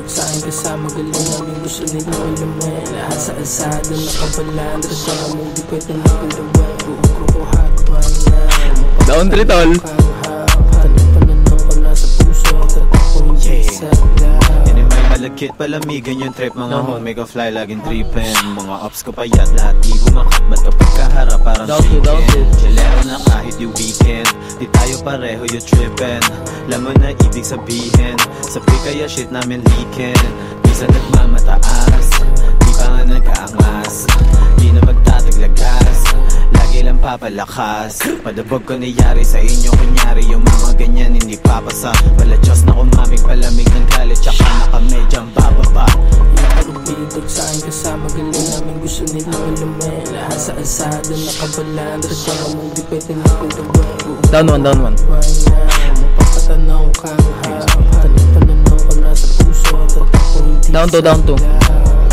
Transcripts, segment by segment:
umibig sa'kin kasama galing namin gusto nila malaman. Lahat sa asada nakabalandra sa mo di pwede na palawan. Buong ko hagwan na Down 3 tol. Pananaw ko nasa puso at ako hindi sadya. Hindi may malagkit palamigan yung trip. Mga homie ko fly laging trippin'. Mga ops ko payat lahat di gumakat. Ba't kapag kaharap parang chicken. Chilero na kahit yung weekend. Di tayo pareho yung trippin'. Laman na ibig sabihin. Sabi kaya shit namin leakin'. Minsan nagmamataas, di pa nga nag-aangas. Di na magtataglagas, lagi lang papalakas. Padabog ko niyari sa inyo kunyari. Yung mga ganyan hindi papasa. Wala Diyos na kumamig palamig ng galit. Tsaka nakamedyang bababa. Umibig sa'kin kasama galing namin gusto nila malaman. Lahat sa asada nakabalandra sa mo di pwede na palawan. Down 1. Mapapatanaw ka pananaw ko nasa puso at ako hindi sadya.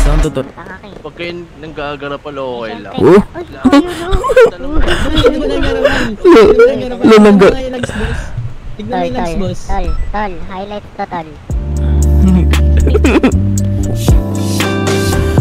Down 2 tol. Pag kayo nanggagana pala okay lang. Oh. Lumangga. Tol, highlight to tol.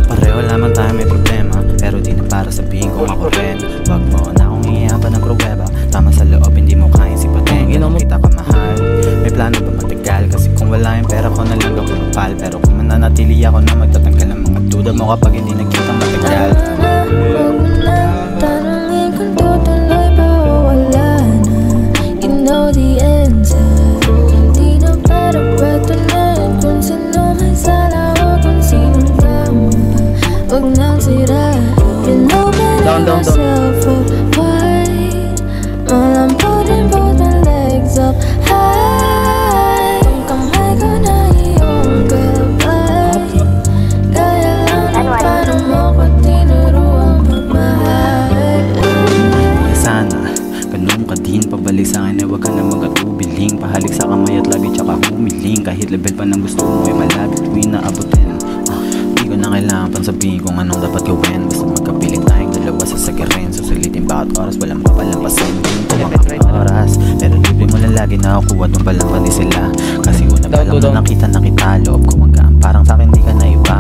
Pareho lamang tayo may problema, pero di na para sabihin kung ako rin. Wag mo na akong iiyapan ng pruweba. Tama sa loob, hindi mo kaya sipatin. Ganun kita kamahal. May plano ba matagal? Kasi kung wala yung pera ko na lang gawin mapal. Pero kung mananatili ako na magtatanggal ang mga duda mo kapag hindi nagkita matagal. Huwag mo na tanongin kung tutuloy pa o wala na. You know the answer. Di na para patunan kung sino may sala o kung sinong tama. Huwag nang sirain. Open yourself up wide. Malamputin both my legs up high. Ang kamay ko na iyong gabay. Kaya lang na paano mo ko tinuruang pagmahal. Sana, ganun ka din pabalik sa akin. Huwag ka na magatubiling. Pahalik sa kamay at labi tsaka humiling. Kahit level pa ng gusto mo ay malapit tuwing naabutin. Di ko na kailangan pang sabihin kung anong dapat gawin. Basta magkapiling tayong dalawa sa sagirin. Susulitin bawat oras, walang papalampasin. Hindi ko oras, pero libre mo lang lagi nakakuha doon palang pati sila. Kasi una pa lang na nakita na kita. Loob ko magaan, parang sa'kin di ka na iba.